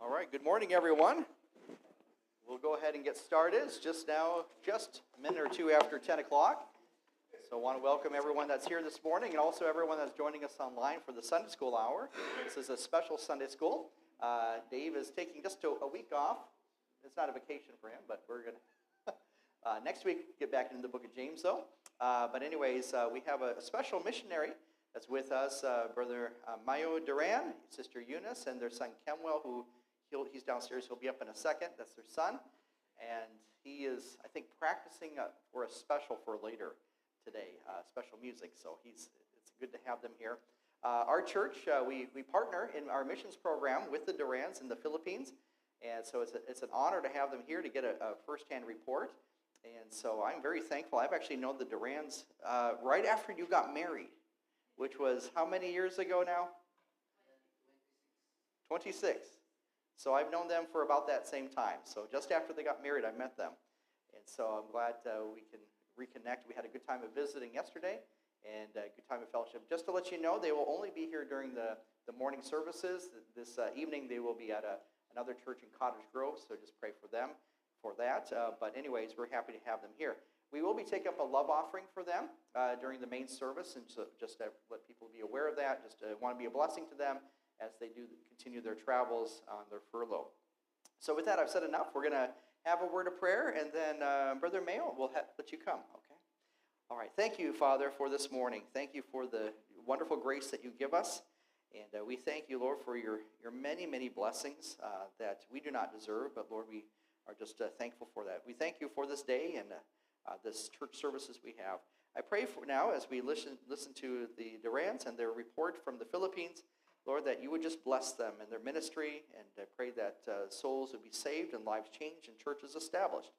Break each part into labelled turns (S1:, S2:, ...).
S1: All right, good morning, everyone. We'll go ahead and get started. It's just a minute or two after 10 o'clock. So I want to welcome everyone that's here this morning and also everyone that's joining us online for the Sunday School Hour. This is a special Sunday School. Dave is taking just a week off. It's not a vacation for him, but we're going to next week get back into the book of James, though. But anyways, we have a special missionary that's with us, Brother Mayo Duran, Sister Eunice, and their son Kemwell, he's downstairs. He'll be up in a second. That's their son. And he is, I think, practicing for a special for later today, special music. So it's good to have them here. Our church, we partner in our missions program with the Durans in the Philippines. And so it's an honor to have them here to get a firsthand report. And so I'm very thankful. I've actually known the Durans right after you got married, which was how many years ago now? 26. So I've known them for about that same time. So just after they got married, I met them. And so I'm glad we can reconnect. We had a good time of visiting yesterday and a good time of fellowship. Just to let you know, they will only be here during the morning services. This evening they will be at another church in Cottage Grove, so just pray for them for that. But anyways, we're happy to have them here. We will be taking up a love offering for them during the main service, and so just to let people be aware of that, just want to be a blessing to them as they do continue their travels on their furlough. So with that, I've said enough. We're going to have a word of prayer, and then Brother Mayo will let you come, okay? All right. Thank you, Father, for this morning. Thank you for the wonderful grace that you give us, and we thank you, Lord, for your many, many blessings that we do not deserve, but, Lord, we are just thankful for that. We thank you for this day and this church services we have. I pray for now, as we listen to the Durans and their report from the Philippines, Lord, that you would just bless them in their ministry, and I pray that souls would be saved and lives changed and churches established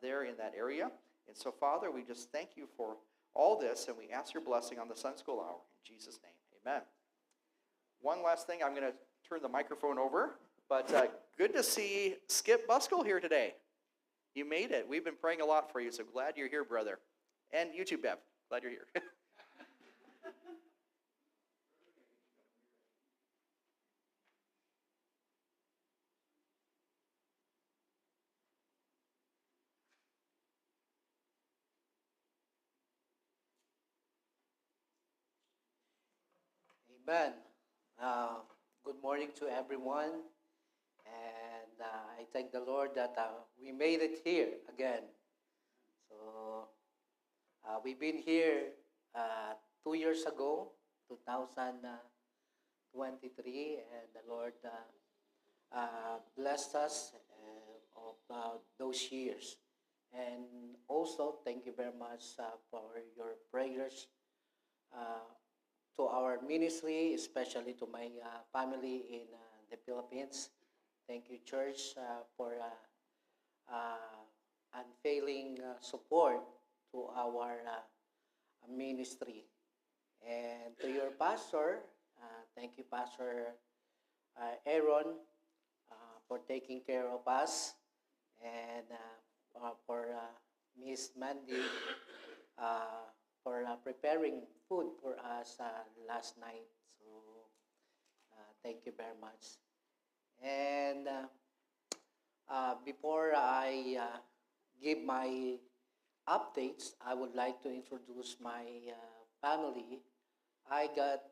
S1: there in that area. And so, Father, we just thank you for all this, and we ask your blessing on the Sunday School Hour. In Jesus' name, amen. One last thing, I'm going to turn the microphone over, but good to see Skip Buskell here today. You made it. We've been praying a lot for you, so glad you're here, brother. And you too, Bev. Glad you're here.
S2: Amen. Good morning to everyone. And I thank the Lord that we made it here again. So we've been here 2 years ago, 2023, and the Lord blessed us of those years. And also, thank you very much for your prayers to our ministry, especially to my family in the Philippines. Thank you, church, for unfailing support to our ministry. And to your pastor, thank you, Pastor Aaron, for taking care of us, and for Miss Mandy, for preparing food for us last night. So thank you very much. And before I give my updates, I would like to introduce my family. I got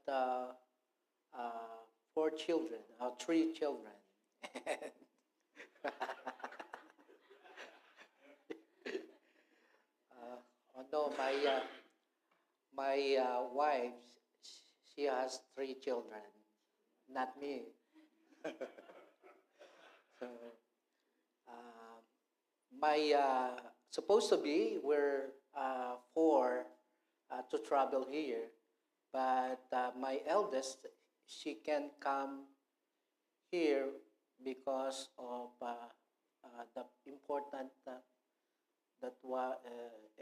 S2: 3 children. No, my wife, she has 3 children, not me. So, supposed to be, we're 4 to travel here, but my eldest, she can't come here because of the important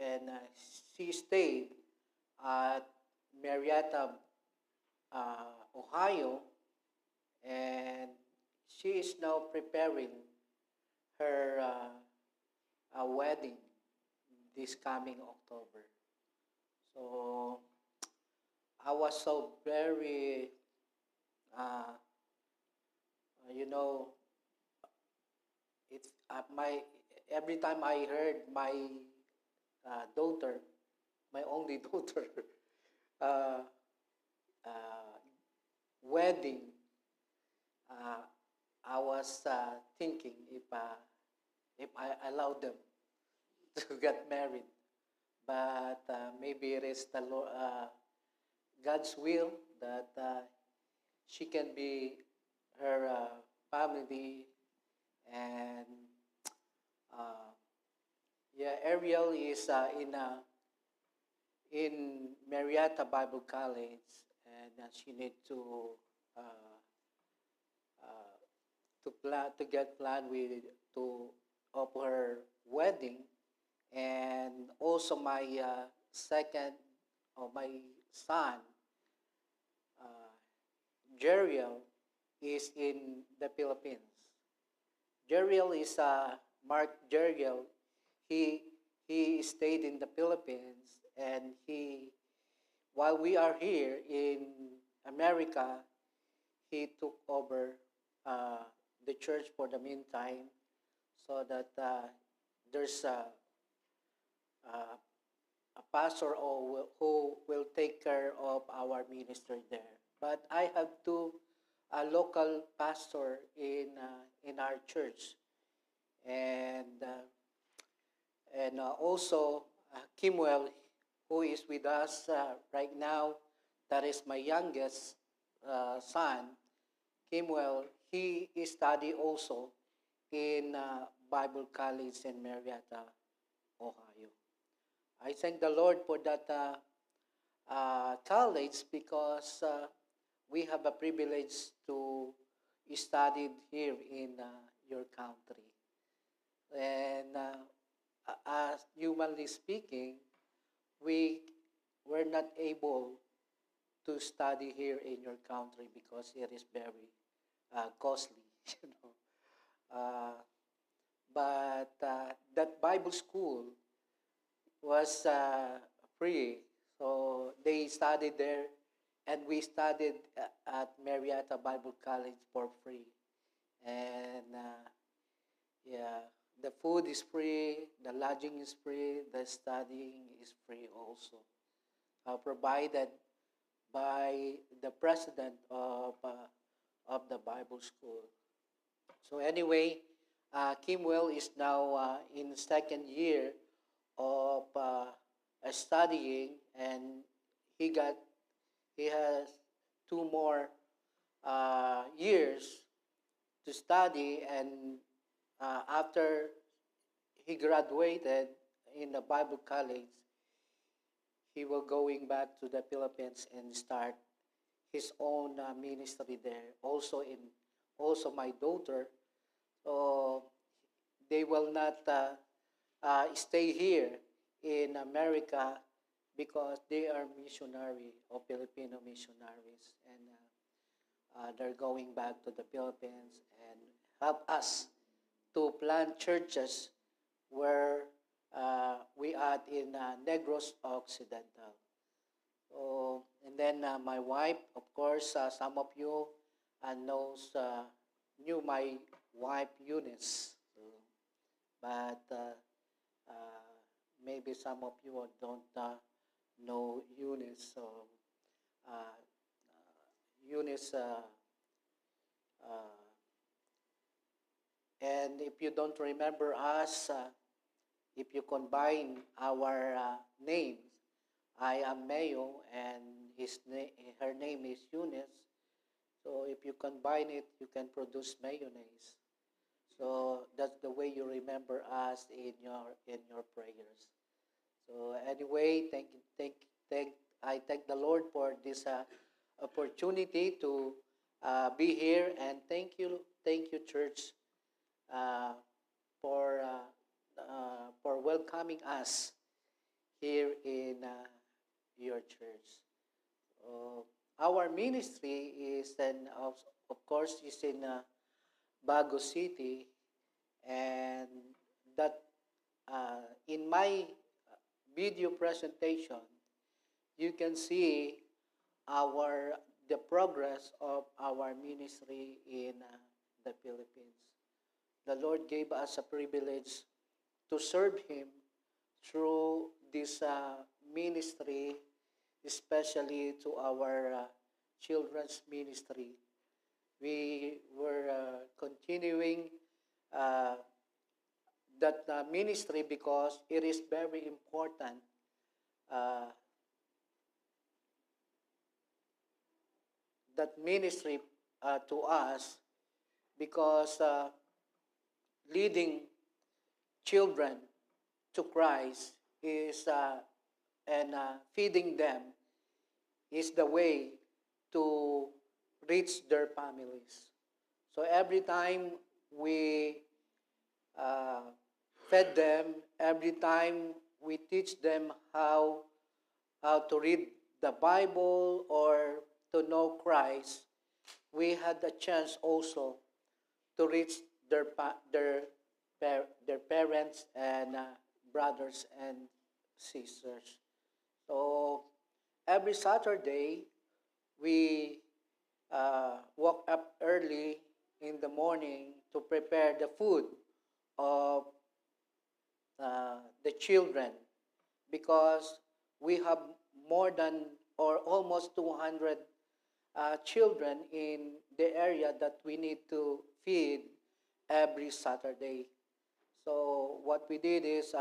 S2: and she stayed at Marietta, Ohio, and she is now preparing her wedding this coming October. So I was so very, my every time I heard my daughter, my only daughter, uh, uh, wedding, uh, I was thinking if I allow them to get married, but maybe it is the God's will that she can be her family, and uh, yeah, Ariel is in Marietta Bible College, and she need uh, uh, to get plan with to of her wedding, and also my second or my son, uh, Jeriel, is in the Philippines. Jeriel is Mark Jeriel. He he stayed in the Philippines, and he while we are here in America, he took over uh, the church for the meantime, so that there's uh, a pastor who will take care of our ministry there. But I have two local pastor in our church, and also Kimwell, who is with us right now. That is my youngest son, Kimwell. He study also in Bible College in Marietta, Ohio. I thank the Lord for that college, because we have a privilege to study here in your country. And as humanly speaking, we were not able to study here in your country because it is very costly, you know. Uh, but that Bible school was free, so they studied there, and we studied at Marietta Bible College for free. And yeah, the food is free, the lodging is free, the studying is free also, provided by the president of the Bible school. So anyway, Kimwell is now in second year of studying, and he got he has two more years to study, and after he graduated in the Bible college, he will going back to the Philippines and start his own ministry there. Also my daughter, so they will not stay here in America, because they are missionary or Filipino missionaries, and they're going back to the Philippines and help us to plant churches where we are in Negros Occidental. So, and then my wife, of course, some of you knew my wife Eunice, so, but maybe some of you don't know Eunice. So Eunice, and if you don't remember us, if you combine our names, I am Mayo, and her name is Eunice. So if you combine it, you can produce mayonnaise. So that's the way you remember us in your prayers. So anyway, I thank the Lord for this opportunity to be here, and thank you, church, uh, for welcoming us here in your church. Our ministry is of course, is in Bago City, and that in my video presentation, you can see the progress of our ministry in the Philippines. the Lord gave us a privilege to serve Him through this ministry, especially to our children's ministry. We were continuing uh, that ministry because it is very important uh, that ministry to us because leading children to Christ is and feeding them is the way to reach their families. So every time we uh, fed them, every time we teach them how to read the Bible or to know Christ, we had the chance also to reach their parents and brothers and sisters. So every Saturday we woke up early in the morning to prepare the food of the children because we have more than or almost 200 children in the area that we need to feed every Saturday. So what we did is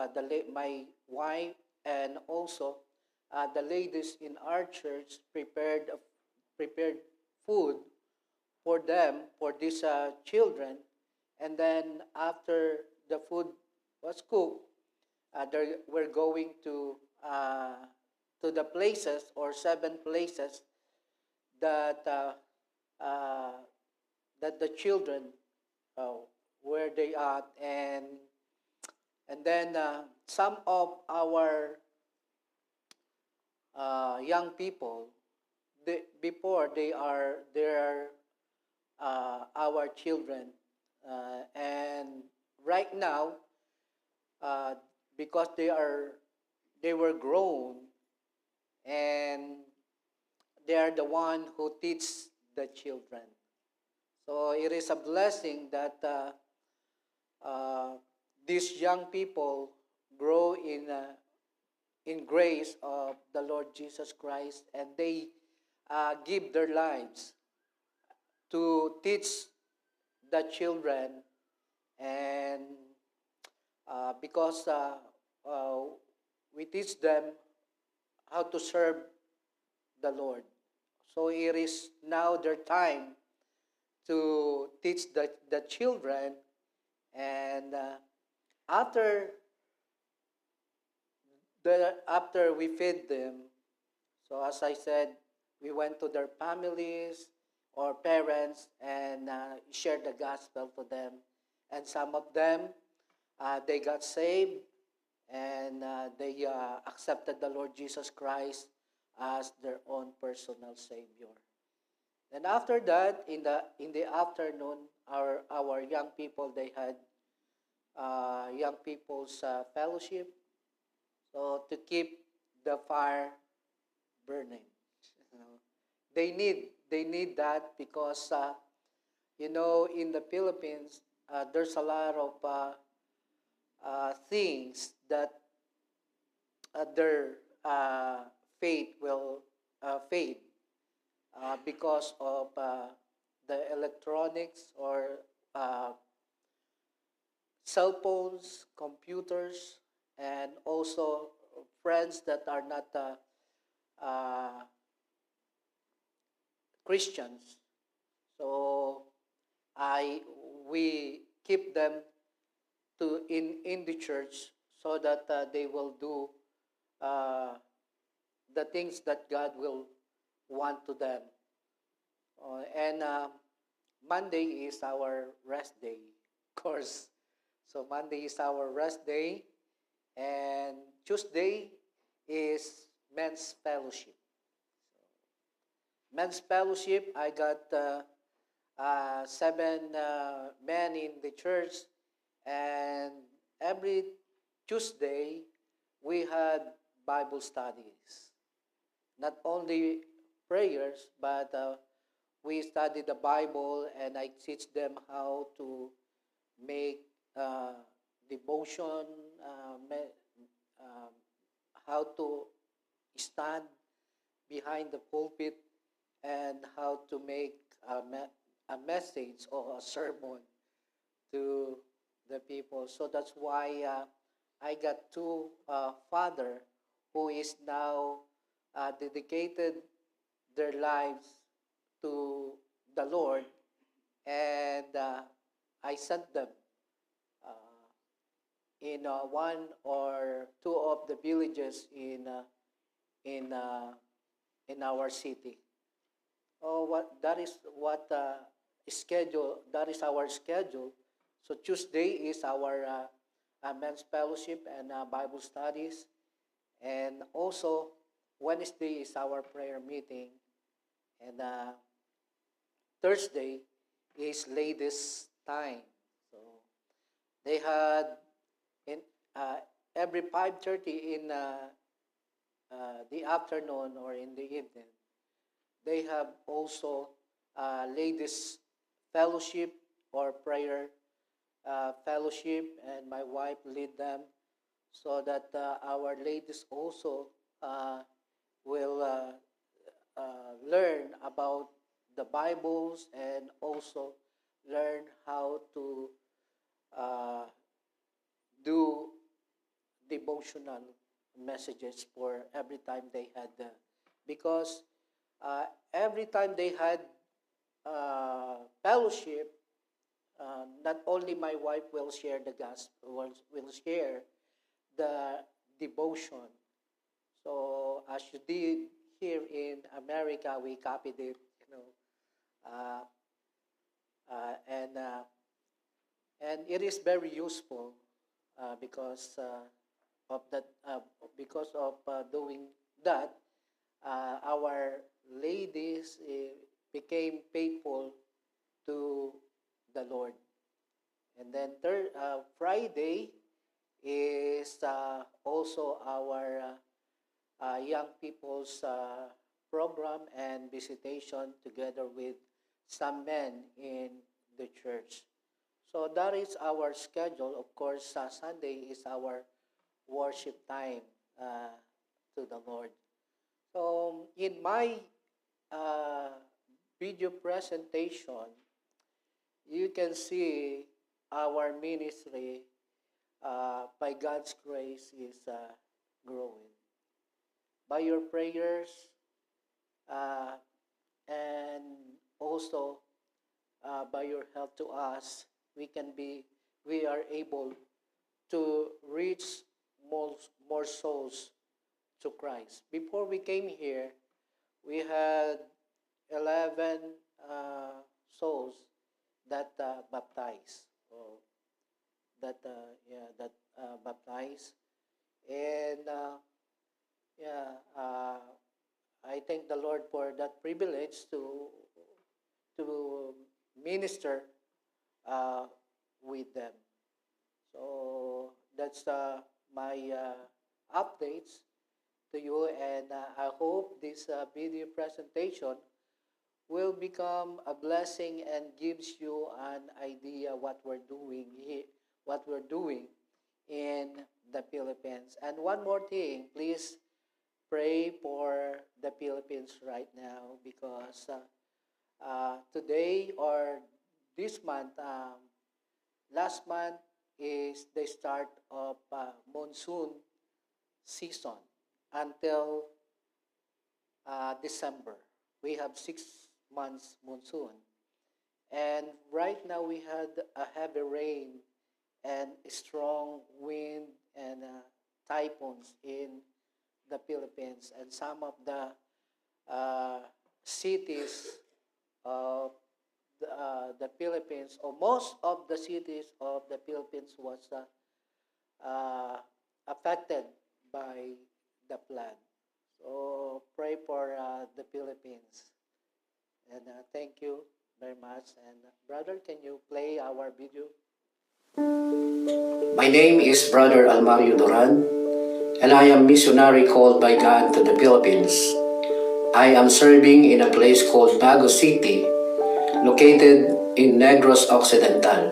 S2: my wife and also the ladies in our church prepared food for them for these children, and then after the food was cooked, we're going to the places or 7 places that uh, that the children uh, where they are, and then some of our young people before they are our children, and right now uh, because they were grown, and they are the one who teach the children. So it is a blessing that uh, these young people grow in grace of the Lord Jesus Christ, and they give their lives to teach the children, and because uh, we teach them how to serve the Lord. So it is now their time to teach the children, and after after we feed them, so as I said, we went to their families or parents and shared the gospel to them. And some of them, they got saved, and they accepted the Lord Jesus Christ as their own personal Savior. And after that, in the afternoon, our young people, they had young people's fellowship, so to keep the fire burning. You know, they need that because in the Philippines there's a lot of things that their faith will fade because of the electronics or uh, cell phones, computers, and also friends that are not uh, Christians. So I we keep them to in the church so that they will do uh, the things that God will want to them. And Monday is our rest day, of course. So Monday is our rest day, and Tuesday is men's fellowship. Men's fellowship, I got 7 men in the church, and every Tuesday we had Bible studies. Not only prayers, but we study the Bible, and I teach them how to make devotion, um, how to stand behind the pulpit, and how to make a message or a sermon to the people. So that's why I got two father who is now dedicated their lives to the Lord, and I sent them uh, in one or two of the villages in uh, in our city. Oh, what that is what schedule that is our schedule. So Tuesday is our men's fellowship and Bible studies, and also Wednesday is our prayer meeting, and Thursday is ladies' time. So they had in every 5:30 in the afternoon or in the evening. They have also ladies' fellowship or prayer fellowship, and my wife lead them so that our ladies also will learn about the Bibles and also learn how to uh, do devotional messages for every time they had because every time they had fellowship, not only my wife will share the gospel, will share the devotion. So as you did here in America, we copied it, uh, and it is very useful because of that. Because of doing that, our ladies became faithful to the Lord. And then Friday is also our young people's program and visitation together with some men in the church. So that is our schedule. Of course, Sunday is our worship time to the Lord. So in my uh, video presentation, you can see our ministry by God's grace is growing. By your prayers uh, and also by your help to us, we are able to reach more souls to Christ. Before we came here, we had 11 souls that baptized, or that baptized, and I thank the Lord for that privilege to minister with them. So that's my updates to you, and I hope this video presentation will become a blessing and gives you an idea what we're doing in the Philippines. And one more thing, please pray for the Philippines right now because today or this month, last month is the start of monsoon season until December. We have 6 months monsoon. And right now we had a heavy rain and strong wind and typhoons in the Philippines. And some of the cities of the Philippines, or most of the cities of the Philippines was affected by the flood. So pray for the Philippines. And thank you very much. And brother, can you play our video? My name is Brother Almario Duran, and I am missionary called by God to the Philippines. I am serving in a place called Bago City, located in Negros Occidental.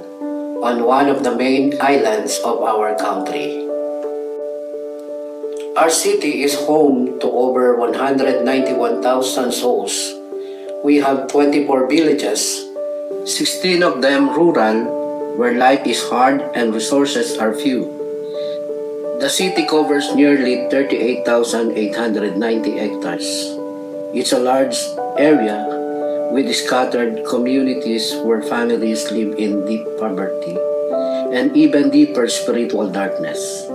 S2: on one of the main islands of our country. Our city is home to over 191,000 souls. We have 24 villages, 16 of them rural, where life is hard and resources are few. The city covers nearly 38,890 hectares. It's a large area with scattered communities where families live in deep poverty and even deeper spiritual darkness.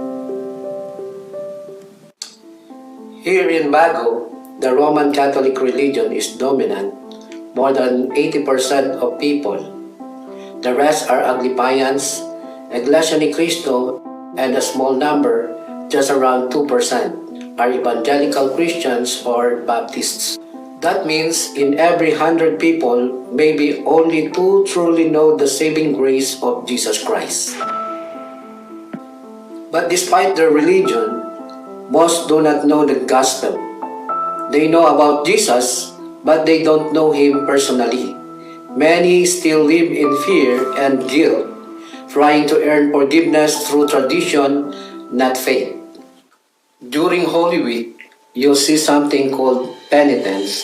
S2: Here in Bago, the Roman Catholic religion is dominant, more than 80% of people. The rest are Aglipayans, Iglesia Ni Cristo, and a small number, just around 2%, are evangelical Christians or Baptists. That means in every 100 people, maybe only 2 truly know the saving grace of Jesus Christ. But despite their religion, most do not know the gospel. They know about Jesus, but they don't know Him personally. Many still live in fear and guilt, trying to earn forgiveness through tradition, not faith. During Holy Week, you'll see something called penitence.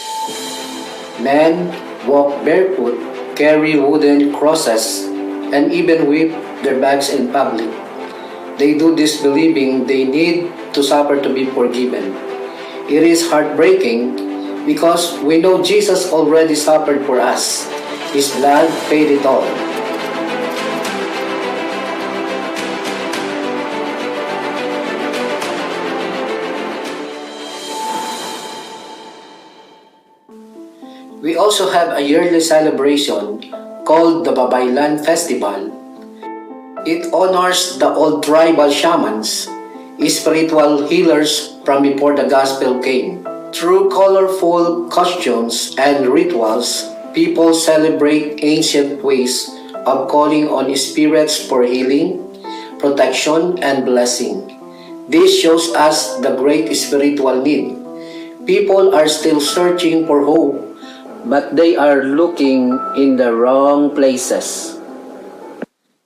S2: Men walk barefoot, carry wooden crosses, and even whip their backs in public. They do this believing they need to suffer to be forgiven. It is heartbreaking because we know Jesus already suffered for us. His blood paid it all. We also have a yearly celebration called the Babaylan Festival. It honors the old tribal shamans, spiritual healers from before the gospel came. Through colorful costumes and rituals, people celebrate ancient ways of calling on spirits for healing, protection, and blessing. This shows us the great spiritual need. People are still searching for hope, but they are looking in the wrong places.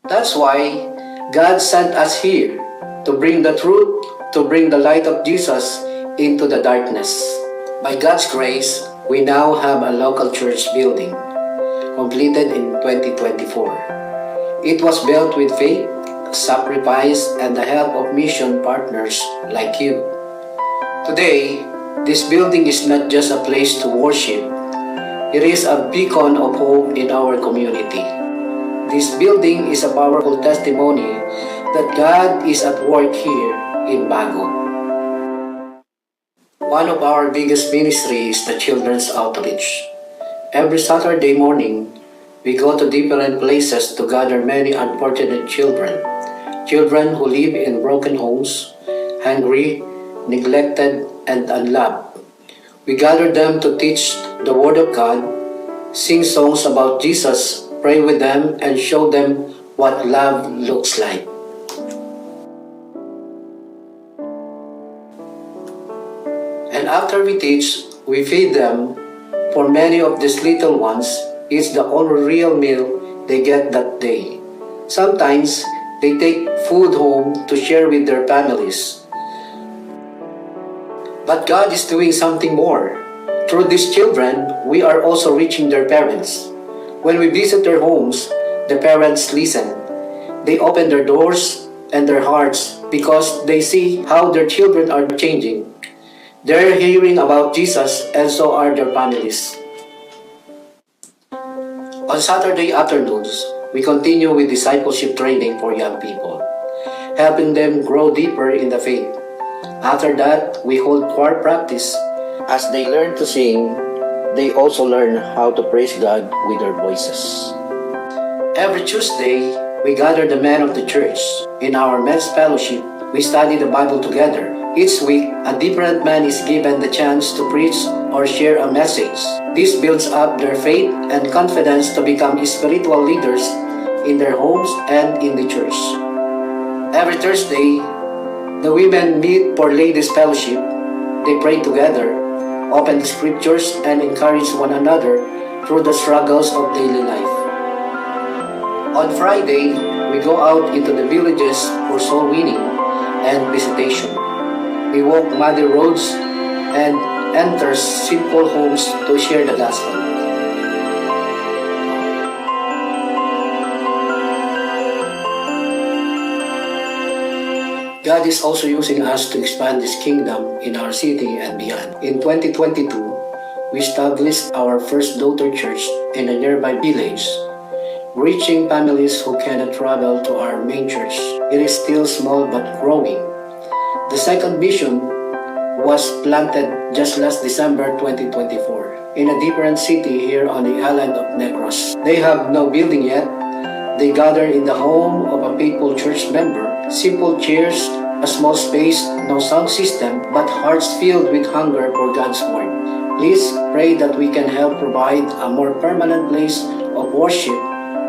S2: That's why God sent us here to bring the truth, to bring the light of Jesus into the darkness. By God's grace, we now have a local church building, completed in 2024. It was built with faith, sacrifice, and the help of mission partners like you. Today, this building is not just a place to worship, it is a beacon of hope in our community. This building is a powerful testimony that God is at work here in Bago. One of our biggest ministries is the Children's Outreach. Every Saturday morning, we go to different places to gather many unfortunate children. Children who live in broken homes, hungry, neglected, and unloved. We gather them to teach the Word of God, sing songs about Jesus, pray with them, and show them what love looks like. And after we teach, we feed them. For many of these little ones, it's the only real meal they get that day. Sometimes, they take food home to share with their families. But God is doing something more. Through these children, we are also reaching their parents. When we visit their homes, the parents listen. They open their doors and their hearts because they see how their children are changing. They're hearing about Jesus, and so are their families. On Saturday afternoons, we continue with discipleship training for young people, helping them grow deeper in the faith. After that, we hold choir practice. As they learn to sing, they also learn how to praise God with their voices. Every Tuesday, we gather the men of the church. In our men's fellowship, we study the Bible together. Each week, a different man is given the chance to preach or share a message. This builds up their faith and confidence to become spiritual leaders in their homes and in the church. Every Thursday, the women meet for ladies' fellowship. They pray together, open the scriptures, and encourage one another through the struggles of daily life. On Friday, we We go out into the villages for soul winning and visitation. We walk muddy roads and enter simple homes to share the gospel. God is also using us to expand His kingdom in our city and beyond. In 2022, we established our first daughter church in a nearby village, reaching families who cannot travel to our main church. It is still small but growing. The second vision was planted just last December 2024 in a different city here on the island of Negros. They have no building yet. They gather in the home of a faithful church member. Simple chairs, a small space, no sound system, but hearts filled with hunger for God's Word. Please pray that we can help provide a more permanent place of worship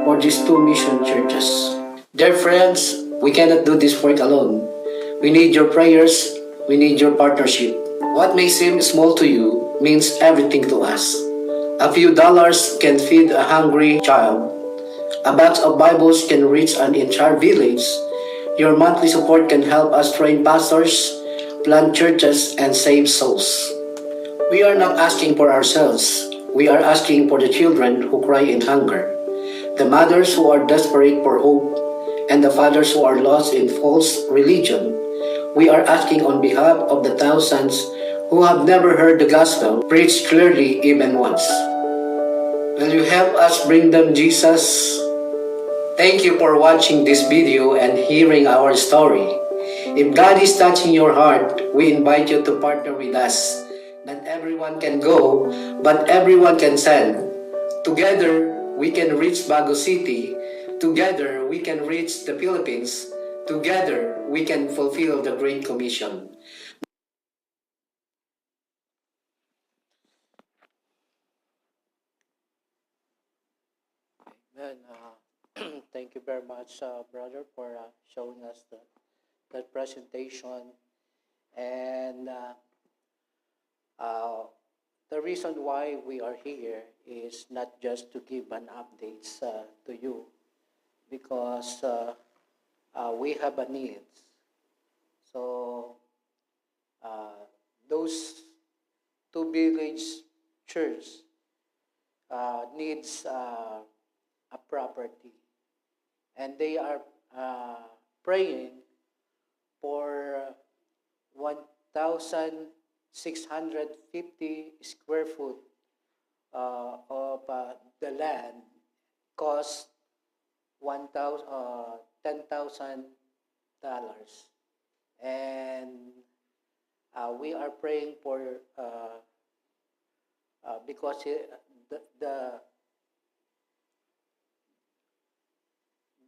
S2: for these two mission churches. Dear friends, we cannot do this work alone. We need your prayers. We need your partnership. What may seem small to you means everything to us. A few dollars can feed a hungry child. A box of Bibles can reach an entire village. Your monthly support can help us train pastors, plant churches, and save souls. We are not asking for ourselves. We are asking for the children who cry in hunger, the mothers who are desperate for hope, and the fathers who are lost in false religion. We are asking on behalf of the thousands who have never heard the gospel preached clearly even once. Will you help us bring them Jesus? Thank you for watching this video and hearing our story. If God is touching your heart, we invite you to partner with us. Not everyone can go, but everyone can send. Together, we can reach Bago City. Together, we can reach the Philippines. Together, we can fulfill the Great Commission. Amen. Thank you very much, brother, for showing us that presentation. And the reason why we are here is not just to give an update to you, because we have a need. So those two village church needs a property, and they are praying for 1,650 square foot of the land, cost $10,000, and we are praying for because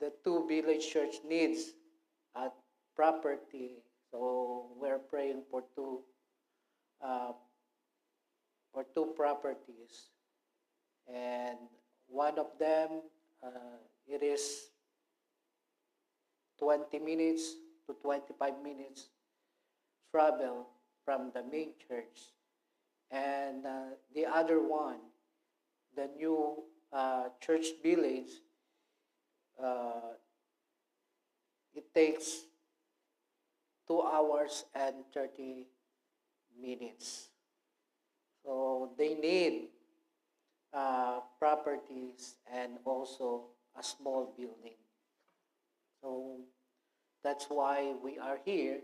S2: the two village church needs a property, so we're praying for two properties, and one of them it is 20 minutes to 25 minutes travel from the main church, and the other one, the new church village, it takes 2 hours and 30 minutes. So they need properties and also a small building. So that's why we are here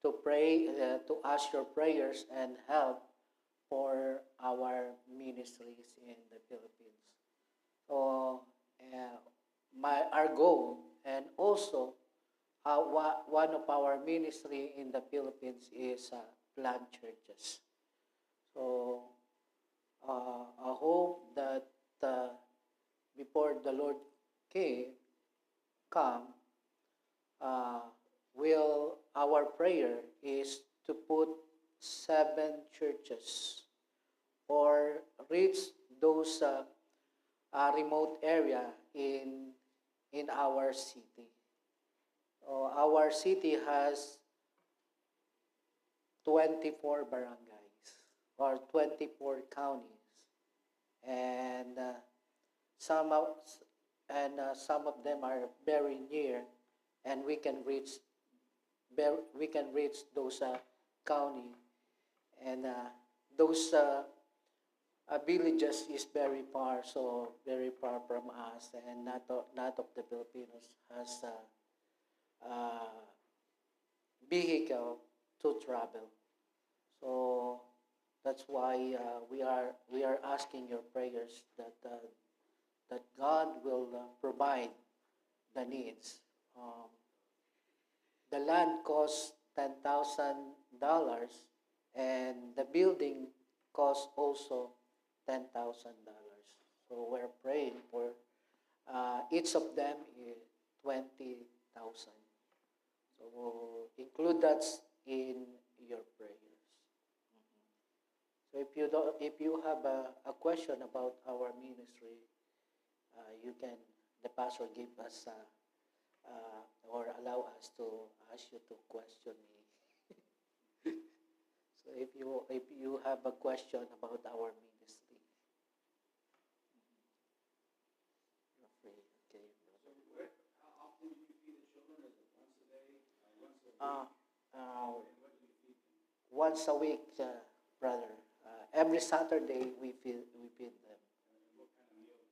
S2: to pray, to ask your prayers and help for our ministries in the Philippines. So our goal, and also one of our ministry in the Philippines is plant churches. So I hope that before the Lord come, our prayer is to put 7 churches or reach those remote area in our city. Our city has 24 barangays or 24 counties, and and some of them are very near, and we can reach those county, and those villages is very far, so very far from us, and not of the Filipinos has vehicle to travel. So that's why we are asking your prayers that God will provide the needs. The land costs $10,000, and the building costs also $10,000. So we're praying for each of them is 20,000. So include that in your prayers. So if you have a question about our ministry, the pastor give us or allow us to ask you to question me. So if you have a question about our ministry, you're free. Okay, brother.
S3: How often do you feed the children? Is it once a day? Once a week? And what do you feed them?
S2: Once a week, brother. Every Saturday we feed them.
S3: And what kind of meals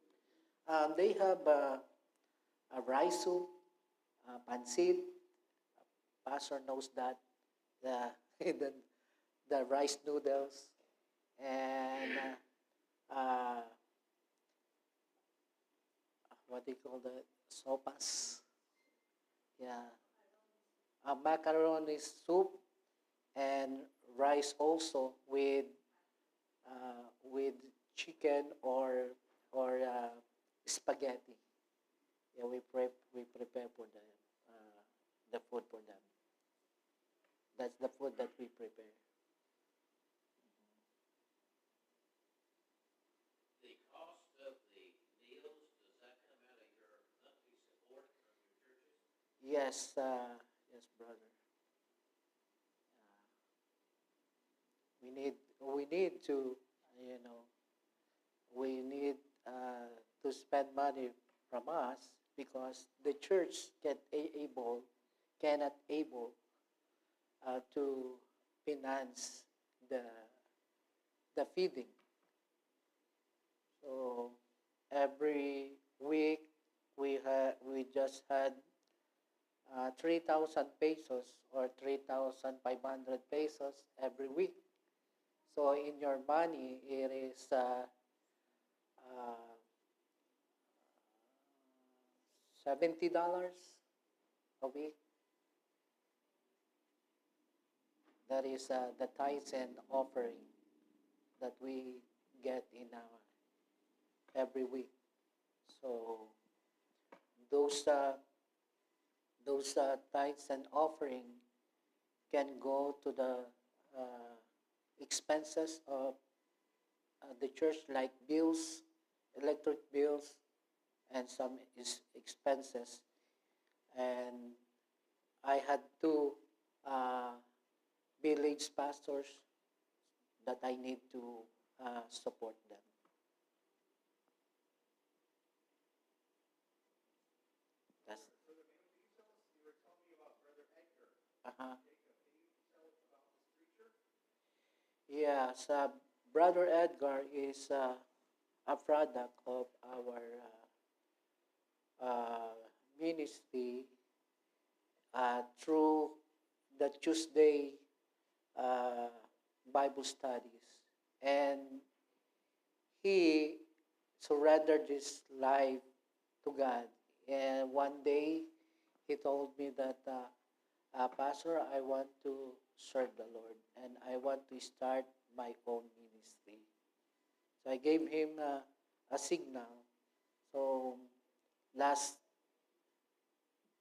S3: do they eat?
S2: They have a rice soup, pancit. Pastor knows that. The, the rice noodles, and what do you call that? Sopas. Yeah. Macaroni soup and rice also with chicken or spaghetti. Yeah, we prepare for them the food for them. That's the food that we prepare.
S4: The cost of the meals, does that come out of your monthly support from your churches?
S2: Yes, yes, brother. We need to, you know, we need to spend money from us because the church cannot able to finance the feeding. So every week we just had 3,000 pesos or 3,500 pesos every week. So in your money, it is $70 a week. That is the tithes and offering that we get in our every week. So those tithes and offering can go to the expenses of the church, like bills, electric bills, and some expenses. And I had two village pastors that I need to support them. That's
S3: Brother Mayo, can you tell us, you were telling me about Brother Edgar.
S2: uh-huh.
S3: Jacob, can you tell us about this preacher?
S2: Yes, Brother Edgar is a product of our ministry through the Tuesday Bible studies. And he surrendered his life to God. And one day he told me that, Pastor, I want to serve the Lord and I want to start my own ministry. So I gave him a signal. So last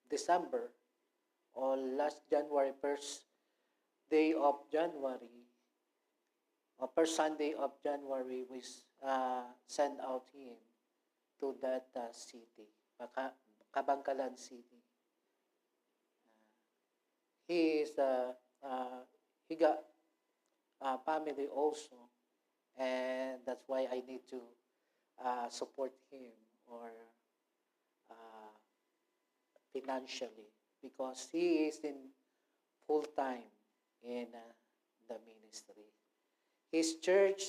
S2: December or last January, first day of January, or first Sunday of January, we sent out him to that city, Kabangkalan City. He is he got family also, and that's why I need to support him or financially because he is in full time in the ministry. His church,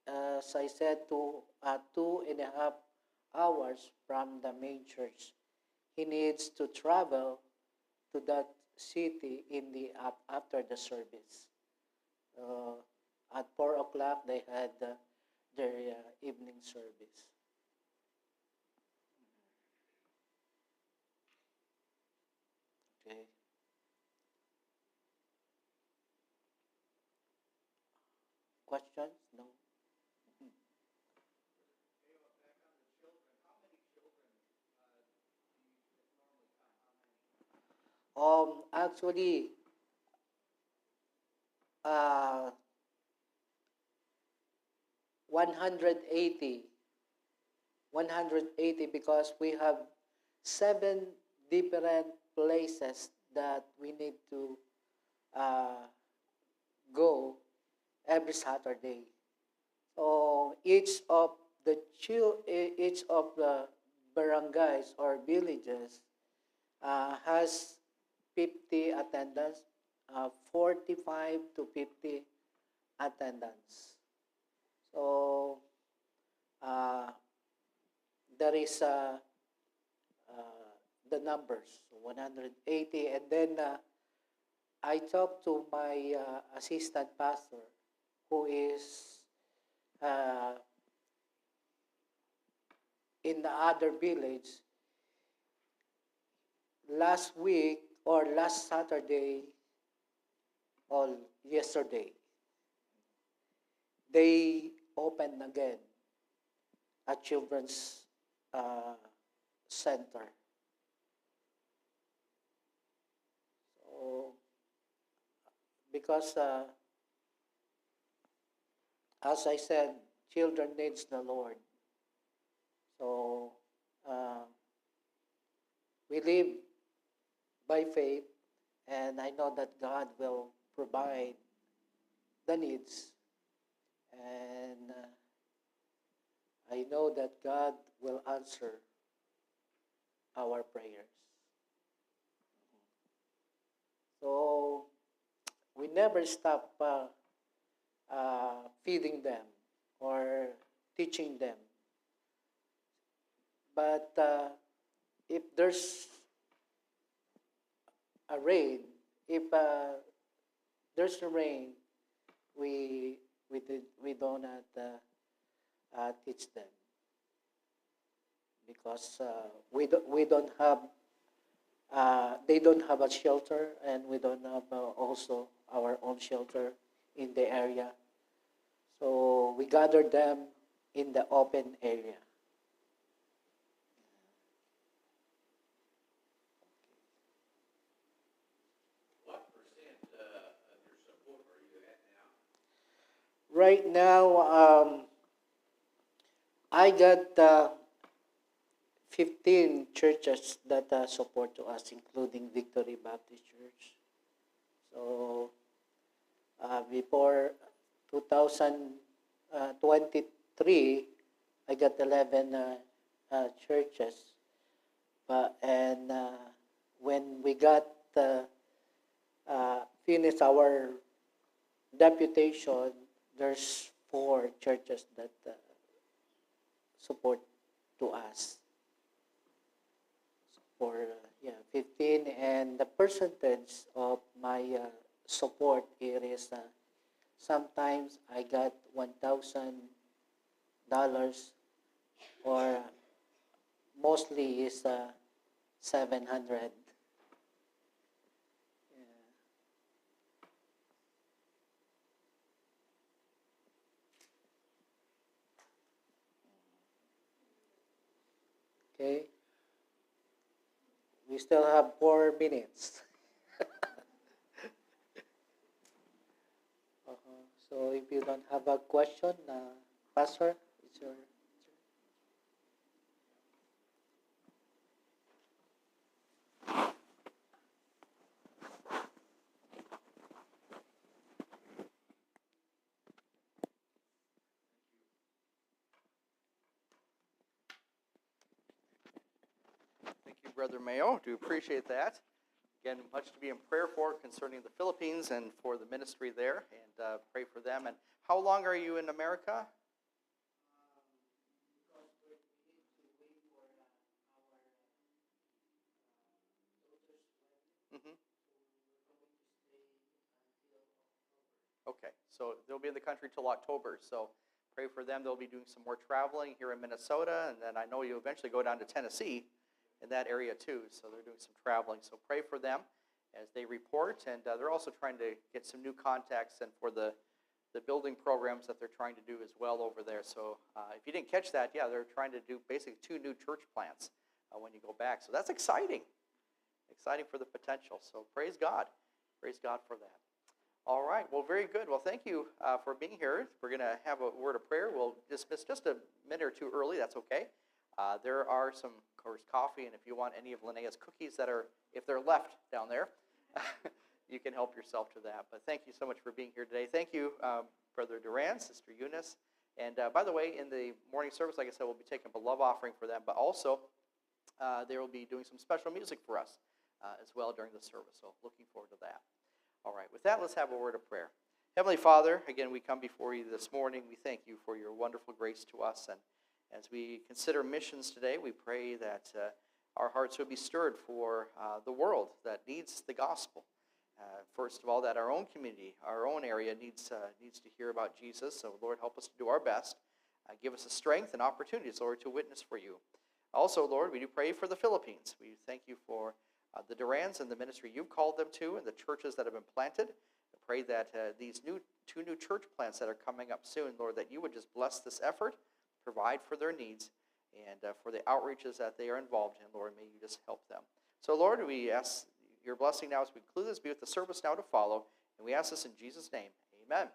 S2: as I said, 2.5 hours from the main church. He needs to travel to that city in the after the service. At 4 o'clock, they had their evening service. Okay. Questions? No. Actually, uh, 180, 180 because we have 7 different places that we need to uh, go every Saturday. So each of the barangays or villages has 50 attendance, 45 to 50 attendance. So uh, there is the numbers, 180, and then I talked to my assistant pastor, who is in the other village. Last week or last Saturday or yesterday, they opened again a children's center. So, because as I said, children needs the Lord. So we live by faith, and I know that God will provide the needs, and I know that God will answer our prayers. So we never stop feeding them or teaching them. But if there's a rain, if there's a rain, we do not teach them because we don't have they don't have a shelter, and we don't have also our own shelter in the area. So we gather them in the open area.
S4: What percent of your support are you at now?
S2: Right now, I got 15 churches that support to us, including Victory Baptist Church. So before 2023, I got 11 churches. And when we got finished our deputation, there's 4 churches that support to us. For 15, and the percentage of my support here is sometimes I got $1,000, or mostly is 700. Okay. We still have 4 minutes. So if you don't have a question, Pastor, it's your.
S1: Thank you, Brother Mayo. Do appreciate that. Again, much to be in prayer for concerning the Philippines and for the ministry there, and pray for them. And how long are you in America? Mm-hmm. Okay, so they'll be in the country till October, so pray for them. They'll be doing some more traveling here in Minnesota, and then I know you eventually go down to Tennessee in that area too, so they're doing some traveling. So pray for them as they report, and they're also trying to get some new contacts and for the building programs that they're trying to do as well over there. So if you didn't catch that, yeah, they're trying to do basically 2 new church plants when you go back. So that's exciting. Exciting for the potential. So praise God. Praise God for that. All right. Well, very good. Well, thank you for being here. We're going to have a word of prayer. We'll dismiss just a minute or two early. That's okay. There are some, of course, coffee, and if you want any of Linnea's cookies that are, if they're left down there, you can help yourself to that. But thank you so much for being here today. Thank you, Brother Duran, Sister Eunice. And by the way, in the morning service, like I said, we'll be taking up a love offering for them, but also they will be doing some special music for us as well during the service. So looking forward to that. All right, with that, let's have a word of prayer. Heavenly Father, again, we come before you this morning. We thank you for your wonderful grace to us. And as we consider missions today, we pray that our hearts would be stirred for the world that needs the gospel. First of all, that our own community, our own area needs to hear about Jesus. So, Lord, help us to do our best. Give us the strength and opportunities, Lord, to witness for you. Also, Lord, we do pray for the Philippines. We thank you for the Durans and the ministry you've called them to and the churches that have been planted. I pray that these 2 new church plants that are coming up soon, Lord, that you would just bless this effort, provide for their needs, and for the outreaches that they are involved in, Lord, may you just help them. So, Lord, we ask your blessing now as we conclude this. Be with the service now to follow, and we ask this in Jesus' name. Amen.